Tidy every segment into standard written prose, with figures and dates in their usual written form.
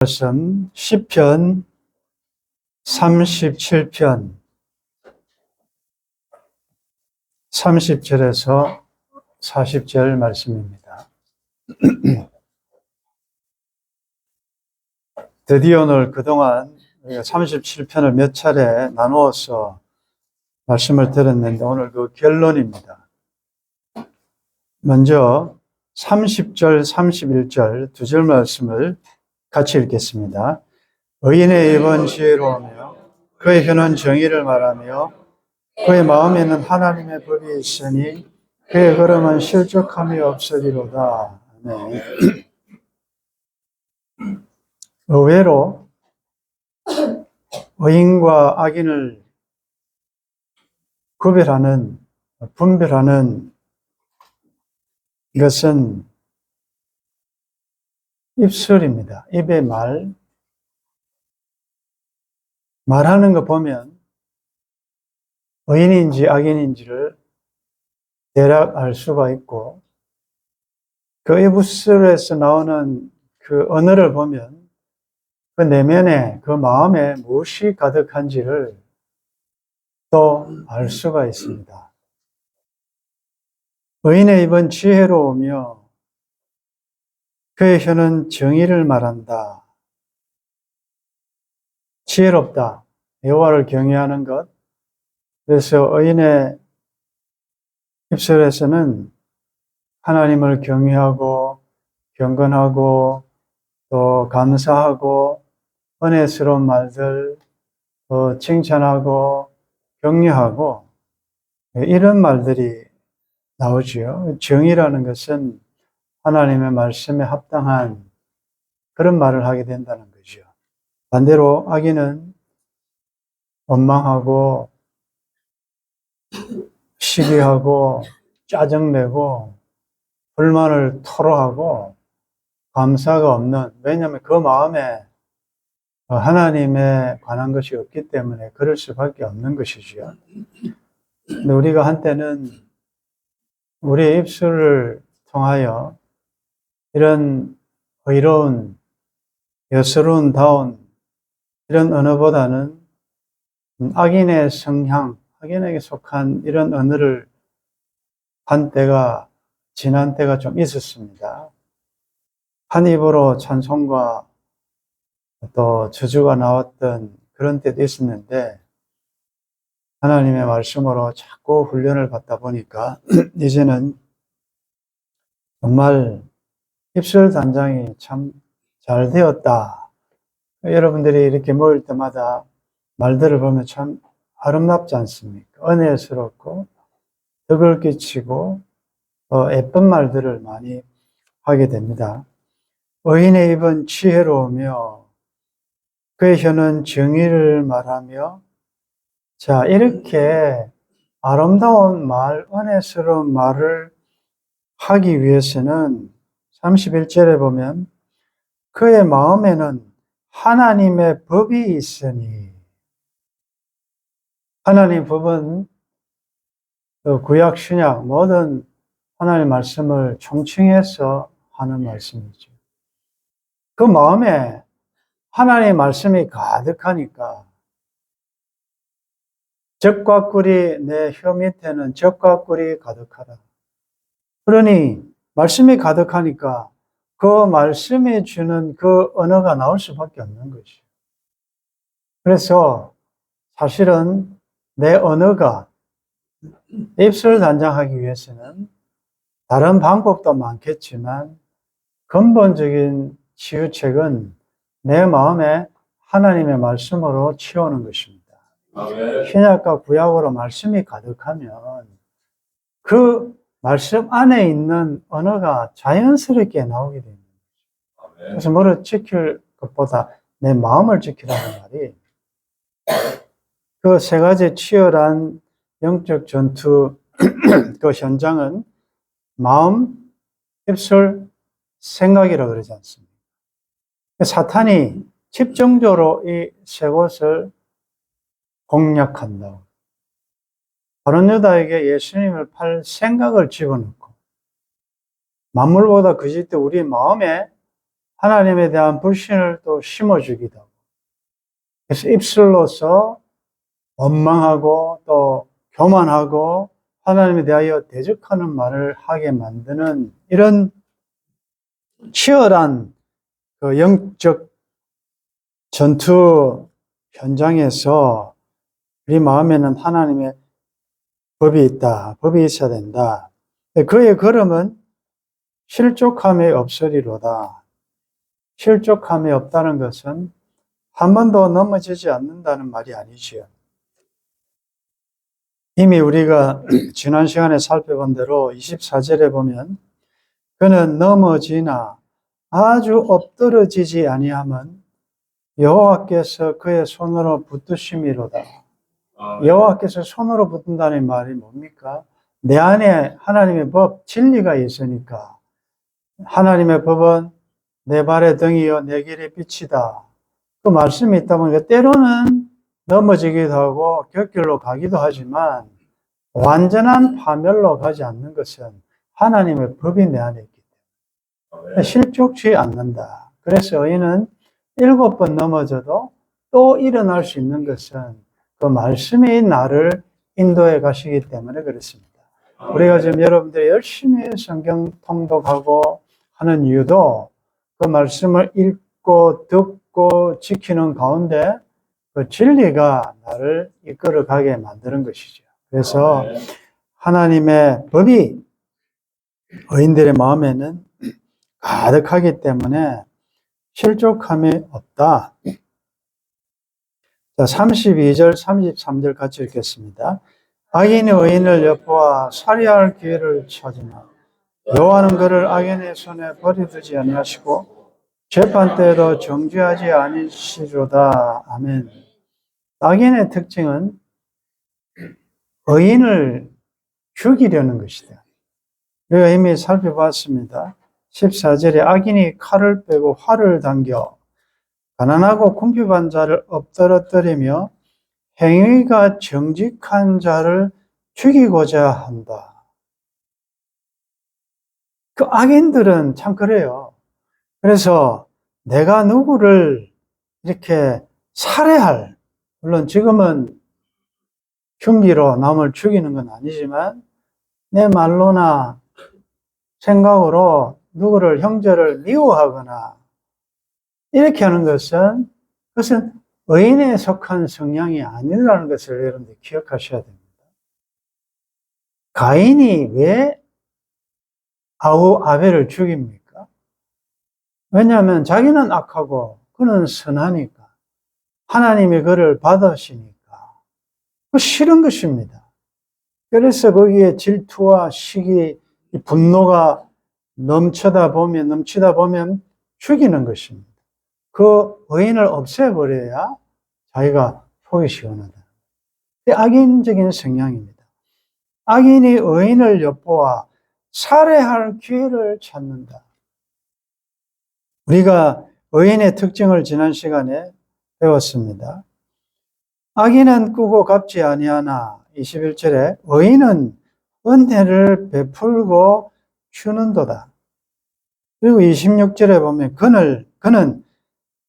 말씀 시편 37편 30절에서 40절 말씀입니다. 드디어 오늘 그동안 우리가 37편을 몇 차례 나누어서 말씀을 들었는데 오늘 그 결론입니다. 먼저 30절, 31절 두 절 말씀을 같이 읽겠습니다. 의인의 입은 지혜로우며 그의 혀는 정의를 말하며 그의 마음에는 하나님의 법이 있으니 그의 걸음은 실족함이 없으리로다. 네. 의외로 의인과 악인을 분별하는 이것은 입술입니다. 입의 말하는 거 보면 의인인지 악인인지를 대략 알 수가 있고, 그 입술에서 나오는 그 언어를 보면 그 내면에, 그 마음에 무엇이 가득한지를 또 알 수가 있습니다. 의인의 입은 지혜로우며 그의 혀는 정의를 말한다. 지혜롭다. 여호와를 경외하는 것. 그래서 의인의 입술에서는 하나님을 경외하고 경건하고 또 감사하고 은혜스러운 말들, 또 칭찬하고 격려하고 이런 말들이 나오지요. 정의라는 것은 하나님의 말씀에 합당한 그런 말을 하게 된다는 거죠. 반대로 악인은 원망하고 시기하고 짜증내고 불만을 토로하고 감사가 없는, 왜냐하면 그 마음에 하나님에 관한 것이 없기 때문에 그럴 수밖에 없는 것이지요. 근데 우리가 한때는 우리의 입술을 통하여 이런 의로운, 여스러운다운 이런 언어보다는 악인의 성향, 악인에게 속한 이런 언어를 한 때가, 지난 때가 좀 있었습니다. 한 입으로 찬송과 또 저주가 나왔던 그런 때도 있었는데, 하나님의 말씀으로 자꾸 훈련을 받다 보니까 이제는 정말 입술 단장이 참 잘 되었다. 여러분들이 이렇게 모일 때마다 말들을 보면 참 아름답지 않습니까? 은혜스럽고 덕을 끼치고 예쁜 말들을 많이 하게 됩니다. 의인의 입은 지혜로우며 그의 혀는 정의를 말하며, 자, 이렇게 아름다운 말, 은혜스러운 말을 하기 위해서는 31절에 보면 그의 마음에는 하나님의 법이 있으니, 하나님 법은 구약, 신약 모든 하나님의 말씀을 총칭해서 하는 말씀이죠. 그 마음에 하나님의 말씀이 가득하니까 젖과 꿀이, 내 혀 밑에는 젖과 꿀이 가득하다. 그러니 말씀이 가득하니까 그 말씀이 주는 그 언어가 나올 수밖에 없는 것이죠. 그래서 사실은 내 언어가 입술 단장하기 위해서는 다른 방법도 많겠지만 근본적인 치유책은 내 마음에 하나님의 말씀으로 채우는 것입니다. 신약과 구약으로 말씀이 가득하면 그 말씀 안에 있는 언어가 자연스럽게 나오게 됩니다. 그래서 뭐를 지킬 것보다 내 마음을 지키라는 말이, 그 세 가지 치열한 영적 전투 그 현장은 마음, 입술, 생각이라고 그러지 않습니까? 사탄이 집중적으로 이 세 곳을 공략한다고. 바른 유다에게 예수님을 팔 생각을 집어넣고, 만물보다 거짓된 우리 마음에 하나님에 대한 불신을 또 심어주기도 하고, 그래서 입술로서 원망하고 또 교만하고 하나님에 대하여 대적하는 말을 하게 만드는 이런 치열한 그 영적 전투 현장에서 우리 마음에는 하나님의 법이 있다. 법이 있어야 된다. 그의 걸음은 실족함이 없으리로다. 실족함이 없다는 것은 한 번도 넘어지지 않는다는 말이 아니지요. 이미 우리가 지난 시간에 살펴본 대로 24절에 보면 그는 넘어지나 아주 엎드러지지 아니함은 여호와께서 그의 손으로 붙드심이로다. 여호와께서 손으로 붙든다는 말이 뭡니까? 내 안에 하나님의 법, 진리가 있으니까 하나님의 법은 내 발의 등이요 내 길의 빛이다. 그 말씀이 있다 보니까 때로는 넘어지기도 하고 곁길로 가기도 하지만 완전한 파멸로 가지 않는 것은 하나님의 법이 내 안에 있기 때문에 실족치 않는다. 그래서 의인은 7번 넘어져도 또 일어날 수 있는 것은 그 말씀이 나를 인도해 가시기 때문에 그렇습니다. 우리가 지금 여러분들이 열심히 성경 통독하고 하는 이유도 그 말씀을 읽고 듣고 지키는 가운데 그 진리가 나를 이끌어 가게 만드는 것이죠. 그래서 하나님의 법이 의인들의 마음에는 가득하기 때문에 실족함이 없다. 자, 32절, 33절 같이 읽겠습니다. 악인이 의인을 엿보아 살해할 기회를 찾으나 여호와는 그를 악인의 손에 버려두지 아니하시고 재판 때에도 정죄하지 아니시로다. 아멘. 악인의 특징은 의인을 죽이려는 것이다. 우리가 이미 살펴봤습니다. 14절에 악인이 칼을 빼고 활을 당겨 가난하고 궁핍한 자를 엎드러뜨리며 행위가 정직한 자를 죽이고자 한다. 그 악인들은 참 그래요. 그래서 내가 누구를 이렇게 살해할, 물론 지금은 흉기로 남을 죽이는 건 아니지만 내 말로나 생각으로 누구를 형제를 미워하거나 이렇게 하는 것은 그것은 의인에 속한 성향이 아니라는 것을 여러분들 기억하셔야 됩니다. 가인이 왜 아벨을 죽입니까? 왜냐하면 자기는 악하고 그는 선하니까 하나님이 그를 받으시니까 그 싫은 것입니다. 그래서 거기에 질투와 시기, 분노가 넘치다 보면 죽이는 것입니다. 그 의인을 없애버려야 자기가 속이 시원하다. 악인적인 성향입니다. 악인이 의인을 엿보아 살해할 기회를 찾는다. 우리가 의인의 특징을 지난 시간에 배웠습니다. 악인은 꾸고 갚지 아니하나 21절에 의인은 은혜를 베풀고 주는도다. 그리고 26절에 보면 그는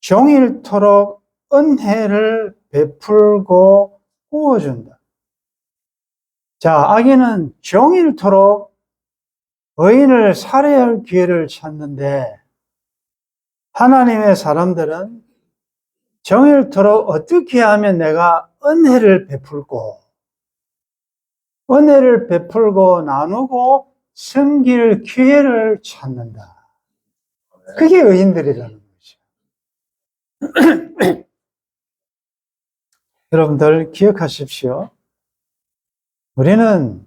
종일토록 은혜를 베풀고 구워준다. 자, 악인은 종일토록 의인을 살해할 기회를 찾는데 하나님의 사람들은 종일토록 어떻게 하면 내가 은혜를 베풀고 나누고 섬길 기회를 찾는다. 그게 의인들이라는 거죠. 여러분들 기억하십시오. 우리는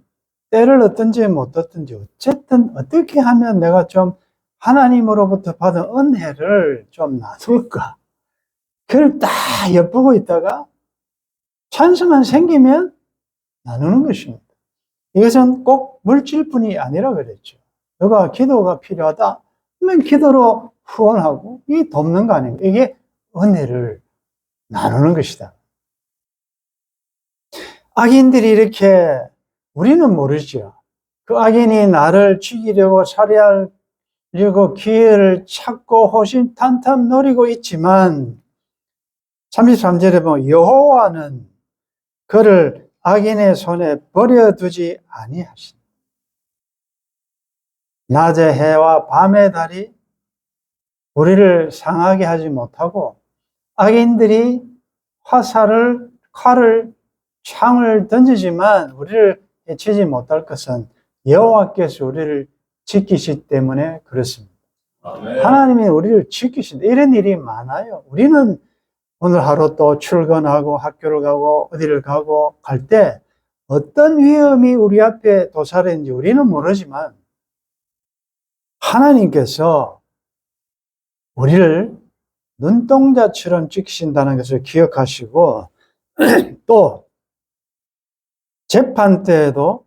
때를 얻든지 못 얻든지 어쨌든 어떻게 하면 내가 좀 하나님으로부터 받은 은혜를 좀 나눌까? 그걸 딱 엿보고 있다가 찬스만 생기면 나누는 것입니다. 이것은 꼭 물질뿐이 아니라 그랬죠. 너가 기도가 필요하다 하면 기도로 후원하고 이 돕는 거 아닙니까? 이게 은혜를 나누는 것이다. 악인들이 이렇게 우리는 모르죠. 그 악인이 나를 죽이려고 살해할 그리고 기회를 찾고 호신탄탄 노리고 있지만 33절에 보면 여호와는 그를 악인의 손에 버려두지 아니하신다. 낮의 해와 밤의 달이 우리를 상하게 하지 못하고 악인들이 화살을, 칼을, 창을 던지지만 우리를 해치지 못할 것은 여호와께서 우리를 지키시기 때문에 그렇습니다. 아멘. 하나님이 우리를 지키신다. 이런 일이 많아요. 우리는 오늘 하루 또 출근하고 학교를 가고 어디를 가고 갈 때 어떤 위험이 우리 앞에 도사리는지 우리는 모르지만 하나님께서 우리를 눈동자처럼 지키신다는 것을 기억하시고 또 재판 때에도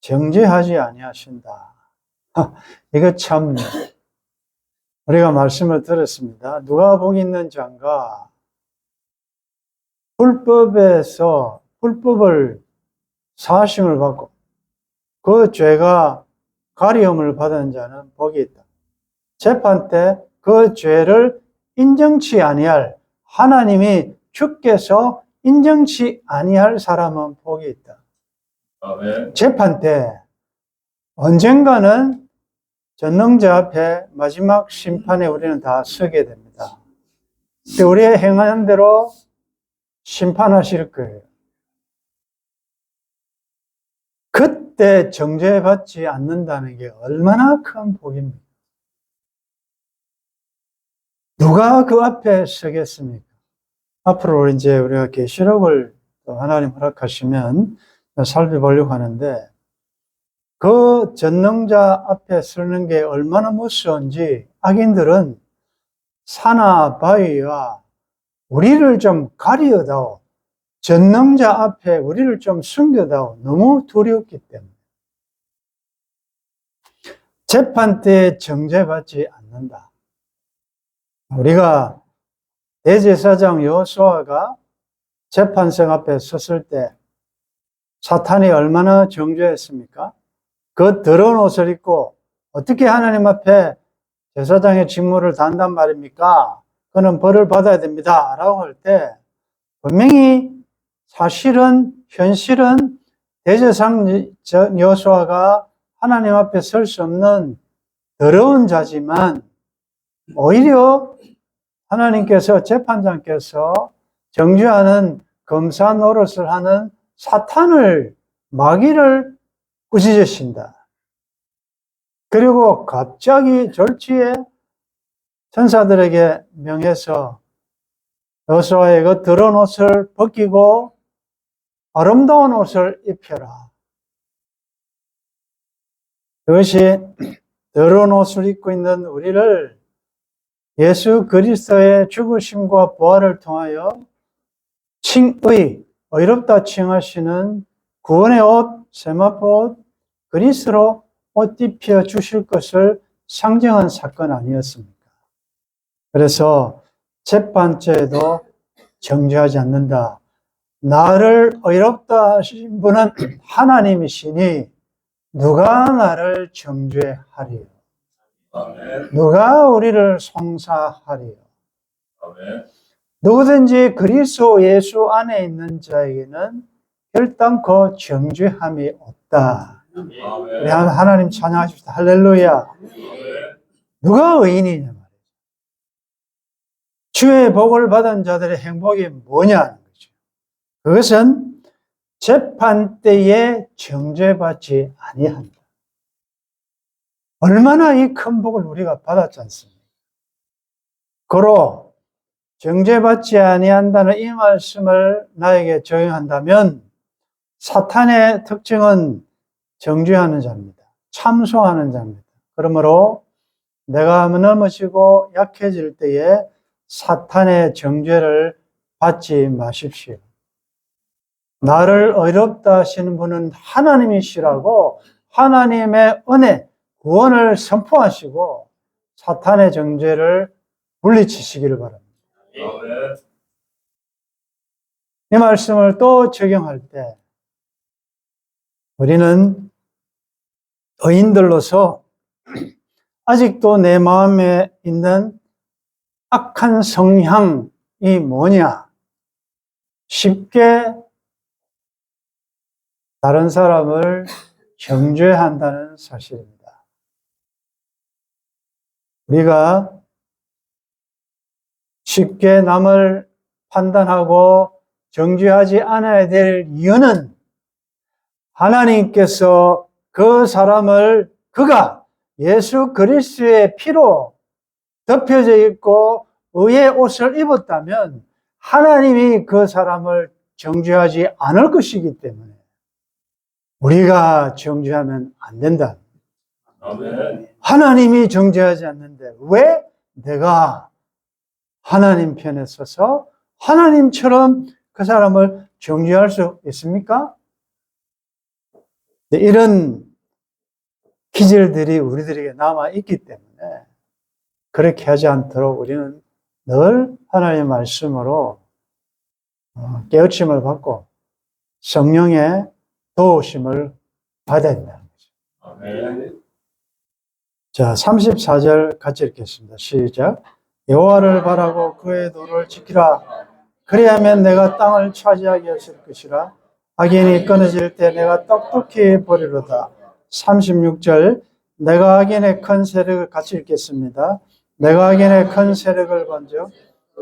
정죄하지 아니하신다. 이거 참 우리가 말씀을 들었습니다. 누가복음 있는 장가 불법에서 불법을 사심을 받고 그 죄가 가리움을 받은 자는 복이 있다. 재판 때 그 죄를 인정치 아니할 하나님이 주께서 인정치 아니할 사람은 복이 있다. 아멘. 재판 때 언젠가는 전능자 앞에 마지막 심판에 우리는 다 서게 됩니다. 우리의 행한 대로 심판하실 거예요. 그때 정죄받지 않는다는 게 얼마나 큰 복입니까? 누가 그 앞에 서겠습니까? 앞으로 이제 우리가 계시록을 하나님 허락하시면 살펴보려고 하는데 그 전능자 앞에 서는 게 얼마나 무서운지 악인들은 산하 바위와 우리를 좀 가리어다오, 전능자 앞에 우리를 좀 숨겨다오, 너무 두렵기 때문에 재판 때 정죄받지 않는다. 우리가 대제사장 여호수아가 재판석 앞에 섰을 때 사탄이 얼마나 정죄했습니까? 그 더러운 옷을 입고 어떻게 하나님 앞에 제사장의 직무를 다한단 말입니까? 그는 벌을 받아야 됩니다. 라고 할 때 분명히 사실은 현실은 대제사장 여호수아가 하나님 앞에 설 수 없는 더러운 자지만 오히려 하나님께서 재판장께서 정죄하는 검사 노릇을 하는 사탄을 마귀를 꾸짖으신다. 그리고 갑자기 졸지에 천사들에게 명해서 여호수아의 그 더러운 옷을 벗기고 아름다운 옷을 입혀라. 그것이 더러운 옷을 입고 있는 우리를 예수 그리스도의 죽으심과 부활을 통하여 칭의, 의롭다 칭하시는 구원의 옷, 세마포 옷, 그리스도로 옷 입혀 주실 것을 상정한 사건 아니었습니까? 그래서 재판죄에도 정죄하지 않는다. 나를 의롭다 하신 분은 하나님이시니 누가 나를 정죄하리요? 아멘. 누가 우리를 송사하리요? 아멘. 누구든지 그리스도 예수 안에 있는 자에게는 결단코 정죄함이 없다. 우리 하나님 찬양하십시다. 할렐루야. 아멘. 누가 의인이냐 말이에요. 주의 복을 받은 자들의 행복이 뭐냐는 거죠. 그것은 재판 때에 정죄받지 아니한다. 얼마나 이 큰 복을 우리가 받았지 않습니까? 고로 정죄받지 아니한다는 이 말씀을 나에게 적용한다면 사탄의 특징은 정죄하는 자입니다. 참소하는 자입니다. 그러므로 내가 넘어지고 약해질 때에 사탄의 정죄를 받지 마십시오. 나를 의롭다 하시는 분은 하나님이시라고 하나님의 은혜, 구원을 선포하시고 사탄의 정죄를 물리치시기를 바랍니다. 이 말씀을 또 적용할 때 우리는 의인들로서 아직도 내 마음에 있는 악한 성향이 뭐냐? 쉽게 다른 사람을 정죄한다는 사실입니다. 우리가 쉽게 남을 판단하고 정죄하지 않아야 될 이유는 하나님께서 그 사람을 그가 예수 그리스도의 피로 덮여져 있고 의의 옷을 입었다면 하나님이 그 사람을 정죄하지 않을 것이기 때문에 우리가 정죄하면 안 된다. 아멘. 하나님이 정죄하지 않는데 왜 내가 하나님 편에 서서 하나님처럼 그 사람을 정죄할 수 있습니까? 이런 기절들이 우리들에게 남아있기 때문에 그렇게 하지 않도록 우리는 늘 하나님의 말씀으로 깨우침을 받고 성령의 도우심을 받아야 된다는 거죠. 아멘. 자, 34절 같이 읽겠습니다. 시작. 여호와를 바라고 그의 도를 지키라. 그리하면 내가 땅을 차지하게 하실 것이라. 악인이 끊어질 때 내가 똑똑히 보리로다. 36절. 내가 악인의 큰 세력을 같이 읽겠습니다. 내가 악인의 큰 세력을 번져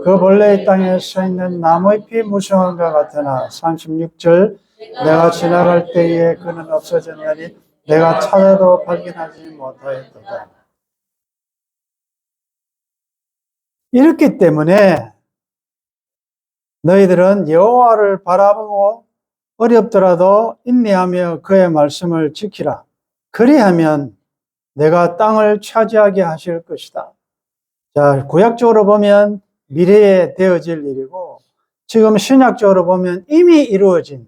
그 본래의 땅에 서 있는 나무잎이 무성한가 같으나. 36절. 내가 지나갈 때에 그는 없어졌나니 내가 찾아도 발견하지 못하였도다. 이렇기 때문에 너희들은 여호와를 바라보고 어렵더라도 인내하며 그의 말씀을 지키라. 그리하면 내가 땅을 차지하게 하실 것이다. 자, 구약적으로 보면 미래에 되어질 일이고 지금 신약적으로 보면 이미 이루어진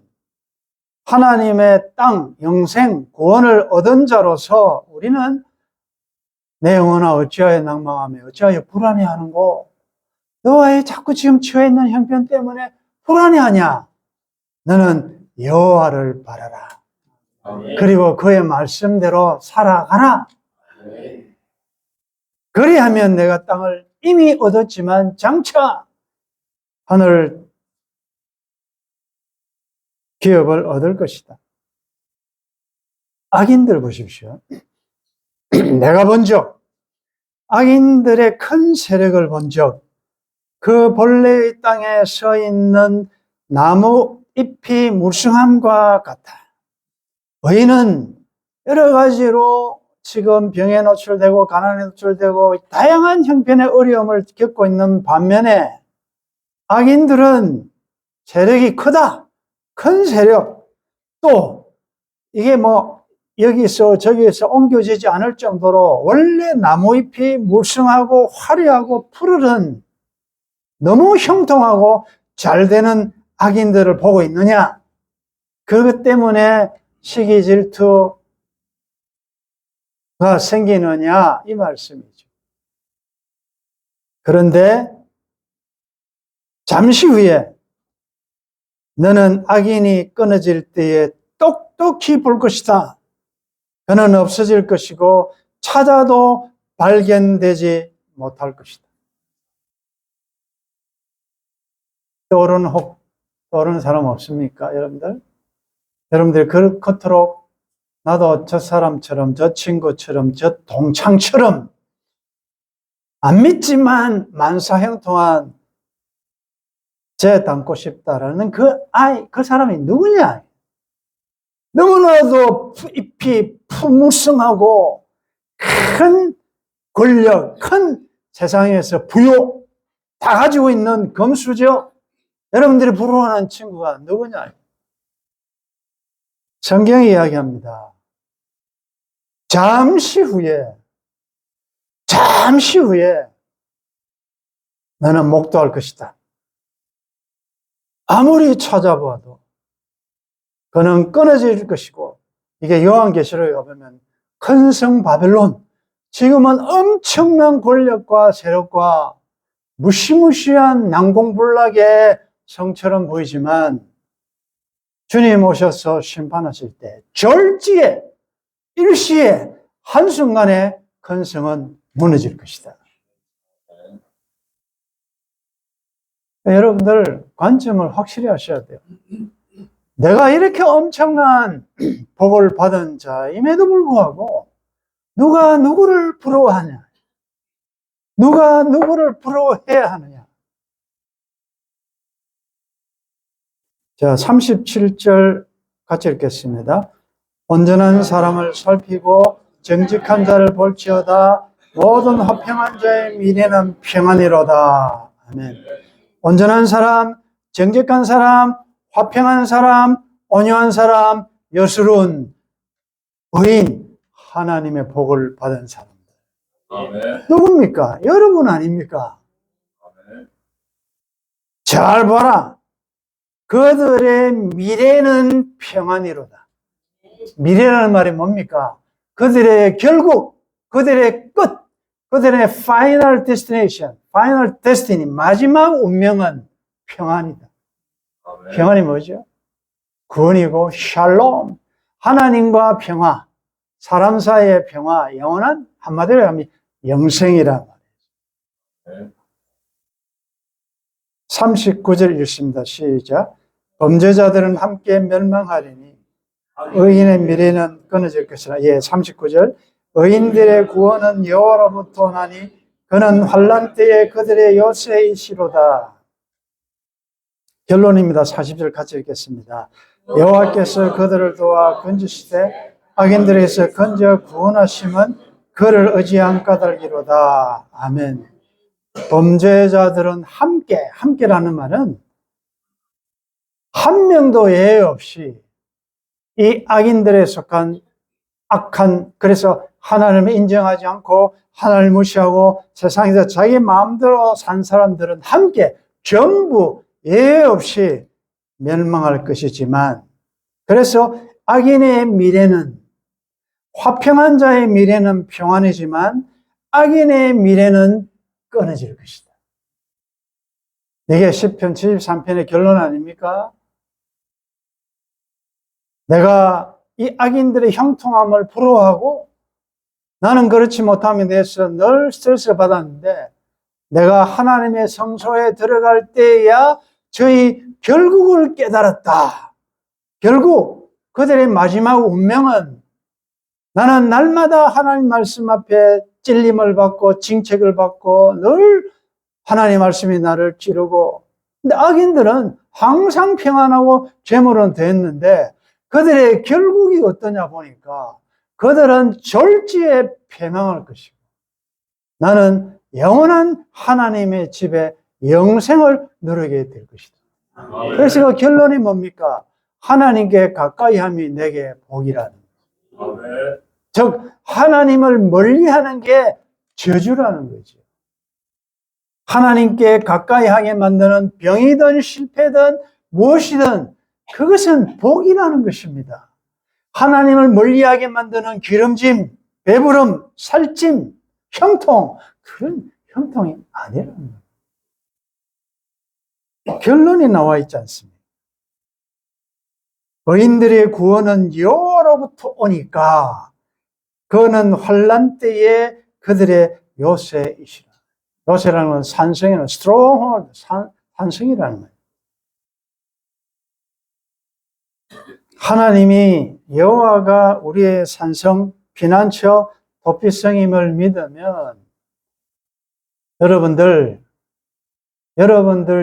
하나님의 땅, 영생, 구원을 얻은 자로서 우리는 내 영혼아 어찌하여 낭망하며 어찌하여 불안해하는고? 너와 왜 자꾸 지금 처해 있는 형편 때문에 불안해하냐? 너는 여호와를 바라라. 아멘. 그리고 그의 말씀대로 살아가라. 그리하면 내가 땅을 이미 얻었지만 장차 하늘 기업을 얻을 것이다. 악인들 보십시오. 내가 본즉 악인들의 큰 세력을 본즉 그 본래의 땅에 서 있는 나무 잎이 무성함과 같아. 의인은 여러 가지로 지금 병에 노출되고 가난에 노출되고 다양한 형편의 어려움을 겪고 있는 반면에 악인들은 세력이 크다. 큰 세력. 또 이게 뭐 여기서 저기서 옮겨지지 않을 정도로 원래 나무잎이 무성하고 화려하고 푸르른 너무 형통하고 잘 되는 악인들을 보고 있느냐? 그것 때문에 시기 질투가 생기느냐? 이 말씀이죠. 그런데 잠시 후에 너는 악인이 끊어질 때에 똑똑히 볼 것이다. 그는 없어질 것이고 찾아도 발견되지 못할 것이다. 떠오르는 사람 없습니까, 여러분들? 여러분들 그렇도록 나도 저 사람처럼, 저 친구처럼, 저 동창처럼 안 믿지만 만사형통한 제 닮고 싶다라는 그 사람이 누구냐? 너무나도 잎이 푸무성하고 큰 권력, 큰 세상에서 부요 다 가지고 있는 검수죠. 여러분들이 부러워하는 친구가 누구냐? 성경이 이야기합니다. 잠시 후에 너는 목도할 것이다. 아무리 찾아봐도 그는 끊어질 것이고, 이게 요한계시록에 가보면 큰 성 바벨론, 지금은 엄청난 권력과 세력과 무시무시한 난공불락의 성처럼 보이지만 주님 오셔서 심판하실 때 절지에 일시에 한순간에 큰 성은 무너질 것이다. 여러분들 관점을 확실히 하셔야 돼요. 내가 이렇게 엄청난 복을 받은 자임에도 불구하고 누가 누구를 부러워하냐? 누가 누구를 부러워해야 하느냐? 자, 37절 같이 읽겠습니다. 온전한 사람을 살피고 정직한 자를 볼지어다. 모든 화평한 자의 미래는 평안이로다. 아멘. 온전한 사람, 정직한 사람, 화평한 사람, 온유한 사람, 여수른 의인, 하나님의 복을 받은 사람들. 아멘. 누굽니까? 여러분 아닙니까? 아멘. 잘 봐라. 그들의 미래는 평안이로다. 미래라는 말이 뭡니까? 그들의 결국, 그들의 끝, 그들의 final destination, final destiny, 마지막 운명은 평안이다. 아멘. 평안이 뭐죠? 구원이고 샬롬, 하나님과 평화, 사람 사이의 평화, 영원한 한마디로 하면 영생이란 말이에요. 39절 읽습니다. 시작. 범죄자들은 함께 멸망하리니 의인의 미래는 끊어질 것이라. 예, 39절. 의인들의 구원은 여호와로부터 나니 그는 환난 때에 그들의 요새이시로다. 결론입니다. 40절 같이 읽겠습니다. 여호와께서 그들을 도와 건지시되 악인들에게서 건져 구원하심은 그를 의지한 까닭이로다. 아멘. 범죄자들은 함께라는 말은 한 명도 예외 없이 이 악인들에 속한 악한, 그래서 하나님을 인정하지 않고 하나님을 무시하고 세상에서 자기 마음대로 산 사람들은 함께 전부 예외 없이 멸망할 것이지만, 그래서 악인의 미래는, 화평한 자의 미래는 평안이지만 악인의 미래는 끊어질 것이다. 이게 시편 73편의 결론 아닙니까? 내가 이 악인들의 형통함을 부러워하고 나는 그렇지 못함에 대해서 늘 스트레스를 받았는데, 내가 하나님의 성소에 들어갈 때야 저희 결국을 깨달았다. 결국 그들의 마지막 운명은, 나는 날마다 하나님 말씀 앞에 찔림을 받고 징책을 받고 늘 하나님 말씀이 나를 찌르고, 근데 악인들은 항상 평안하고 재물은 됐는데 그들의 결국이 어떠냐 보니까 그들은 졸지에 패망할 것이고 나는 영원한 하나님의 집에 영생을 누리게 될 것이다. 그래서 그 결론이 뭡니까? 하나님께 가까이함이 내게 복이라는 거예요. 아멘. 즉 하나님을 멀리하는 게 저주라는 거죠. 하나님께 가까이하게 만드는 병이든 실패든 무엇이든 그것은 복이라는 것입니다. 하나님을 멀리하게 만드는 기름짐, 배부름, 살찜, 형통, 그런 형통이 아니라는 거예요. 결론이 나와 있지 않습니까? 의인들의 구원은 여호와로부터 오니까 그는 환난 때에 그들의 요새이시라. 요새라는 건 산성이라는, stronghold, 산성이라는 거예요. 하나님이 여호와가 우리의 산성, 피난처, 도피성임을 믿으면 여러분들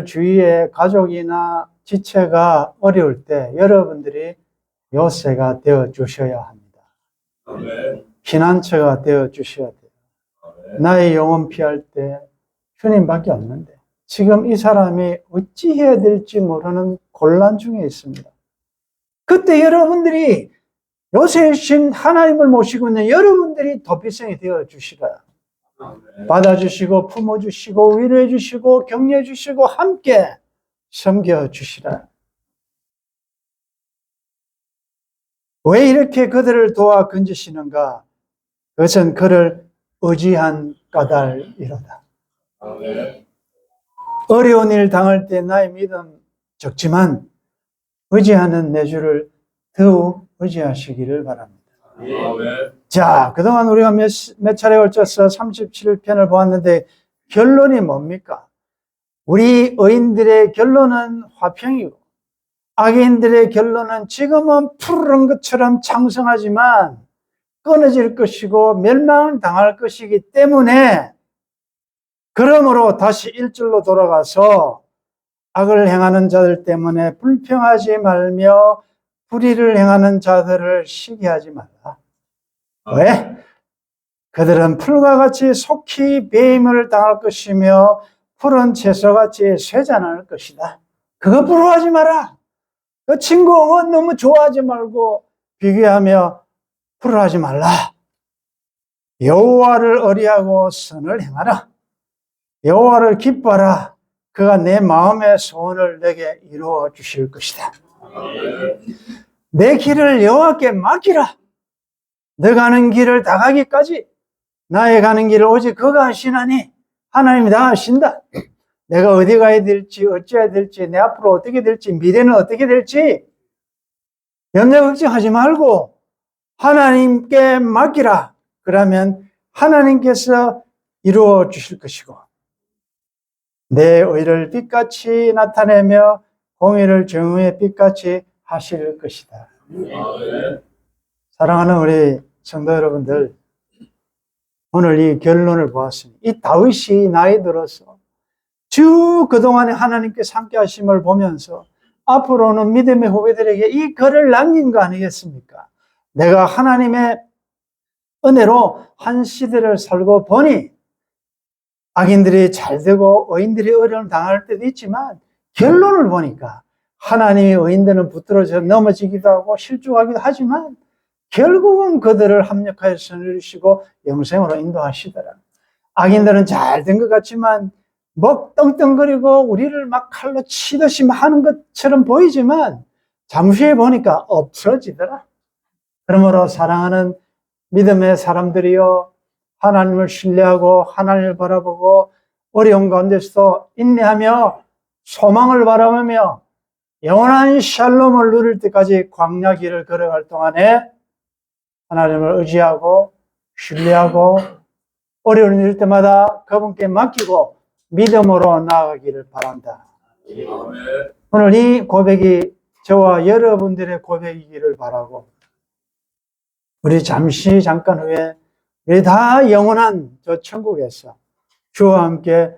주위에 가족이나 지체가 어려울 때 여러분들이 요새가 되어 주셔야 합니다. 아멘. 피난처가 되어 주셔야 돼요. 아멘. 나의 영혼 피할 때 주님밖에 없는데 지금 이 사람이 어찌해야 될지 모르는 곤란 중에 있습니다. 그때 여러분들이 요새신 하나님을 모시고 있는 여러분들이 도피성이 되어 주시라. 아멘. 받아주시고 품어주시고 위로해 주시고 격려해 주시고 함께 섬겨 주시라. 왜 이렇게 그들을 도와 건지시는가? 그것은 그를 의지한 까닭이로다. 아멘. 어려운 일 당할 때 나의 믿음 적지만 의지하는 내 주를 더욱 의지하시기를 바랍니다. 아멘. 자, 그동안 우리가 몇 차례 걸쳐서 37편을 보았는데 결론이 뭡니까? 우리 의인들의 결론은 화평이고 악인들의 결론은 지금은 푸른 것처럼 창성하지만 끊어질 것이고 멸망을 당할 것이기 때문에 그러므로 다시 1절로 돌아가서 악을 행하는 자들 때문에 불평하지 말며 불의를 행하는 자들을 시기하지 말라. 왜? 그들은 풀과 같이 속히 배임을 당할 것이며 푸른 채소같이 쇠잔할 것이다. 그거 부러워하지 마라. 그 친구 너무 좋아하지 말고 비교하며 부러워하지 말라. 여호와를 의리하고 선을 행하라. 여호와를 기뻐하라. 그가 내 마음의 소원을 내게 이루어 주실 것이다. 내 길을 여호와께 맡기라. 내가 가는 길을 다 가기까지 나의 가는 길을 오직 그가 하시나니 하나님이 다 하신다. 내가 어디 가야 될지 어찌해야 될지 내 앞으로 어떻게 될지 미래는 어떻게 될지 염려 걱정하지 말고 하나님께 맡기라. 그러면 하나님께서 이루어 주실 것이고 내 의를 빛같이 나타내며 공의를 정의의 빛같이 하실 것이다. 사랑하는 우리 성도 여러분들, 오늘 이 결론을 보았습니다. 이 다윗이 나이 들어서 쭉 그동안에 하나님께서 함께 하심을 보면서 앞으로는 믿음의 후배들에게 이 글을 남긴 거 아니겠습니까? 내가 하나님의 은혜로 한 시대를 살고 보니 악인들이 잘 되고 의인들이 어려움을 당할 때도 있지만 결론을 보니까 하나님의 의인들은 붙들어져 넘어지기도 하고 실족하기도 하지만 결국은 그들을 합력하여 선을 이루시고 영생으로 인도하시더라. 악인들은 잘 된 것 같지만 목 떵떵거리고 우리를 막 칼로 치듯이 하는 것처럼 보이지만 잠시 후에 보니까 없어지더라. 그러므로 사랑하는 믿음의 사람들이여 하나님을 신뢰하고 하나님을 바라보고 어려운 가운데서도 인내하며 소망을 바라보며 영원한 샬롬을 누릴 때까지 광야 길을 걸어갈 동안에 하나님을 의지하고 신뢰하고 어려운 일 때마다 그분께 맡기고 믿음으로 나아가기를 바란다. 오늘 이 고백이 저와 여러분들의 고백이기를 바라고 우리 잠깐 후에 우리 다 영원한 저 천국에서 주와 함께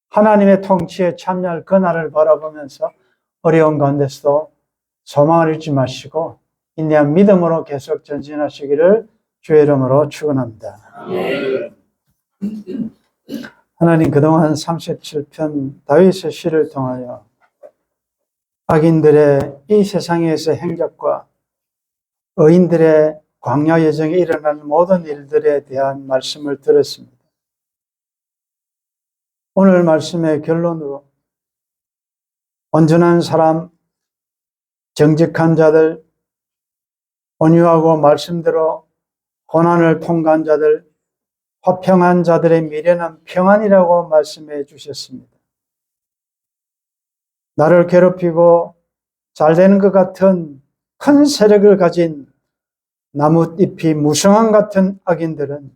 하나님의 통치에 참여할 그날을 바라보면서 어려운 가운데서도 소망을 잃지 마시고 인내한 믿음으로 계속 전진하시기를 주의 이름으로 축원합니다. 하나님 그동안 37편 다윗의 시를 통하여 악인들의 이 세상에서 행적과 의인들의 광야 여정에 일어나는 모든 일들에 대한 말씀을 들었습니다. 오늘 말씀의 결론으로 온전한 사람, 정직한 자들, 온유하고 말씀대로 고난을 통과한 자들, 화평한 자들의 미래는 평안이라고 말씀해 주셨습니다. 나를 괴롭히고 잘 되는 것 같은 큰 세력을 가진 나뭇잎이 무성한 같은 악인들은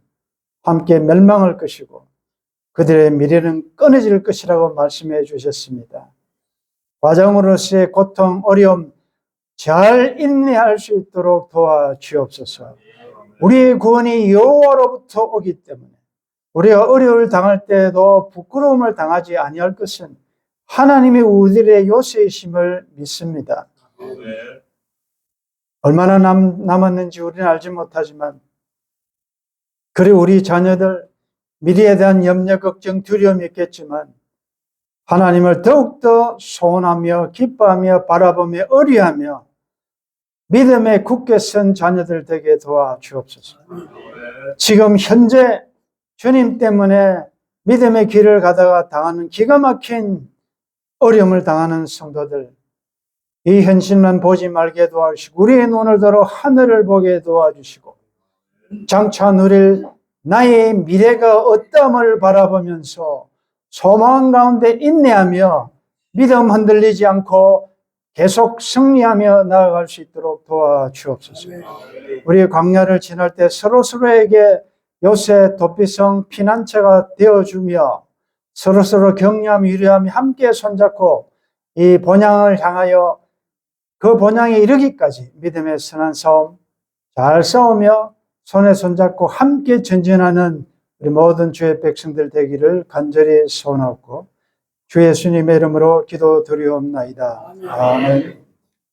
함께 멸망할 것이고 그들의 미래는 끊어질 것이라고 말씀해 주셨습니다. 과정으로서의 고통, 어려움 잘 인내할 수 있도록 도와주옵소서. 우리의 구원이 여호와로부터 오기 때문에 우리가 어려움을 당할 때에도 부끄러움을 당하지 아니할 것은 하나님의 우리들의 요새이심을 믿습니다. 얼마나 남았는지 우리는 알지 못하지만 그리고 우리 자녀들 미래에 대한 염려, 걱정, 두려움이 있겠지만 하나님을 더욱더 소원하며 기뻐하며 바라보며 의뢰하며 믿음에 굳게 선 자녀들 되게 도와주옵소서. 지금 현재 주님 때문에 믿음의 길을 가다가 당하는 기가 막힌 어려움을 당하는 성도들 이 현실만 보지 말게 도와주시고 우리의 눈을 들어 하늘을 보게 도와주시고 장차 누릴 나의 미래가 어떠함을 바라보면서 소망 가운데 인내하며 믿음 흔들리지 않고 계속 승리하며 나아갈 수 있도록 도와주옵소서. 우리 광야를 지날 때 서로서로에게 요새 도피성 피난처가 되어주며 서로서로 격려하며 위로하며 함께 손잡고 이 본향을 향하여 그 본향에 이르기까지 믿음의 선한 싸움 잘 싸우며 손에 손잡고 함께 전진하는 우리 모든 주의 백성들 되기를 간절히 소원하고 주 예수님의 이름으로 기도드리옵나이다. 아멘.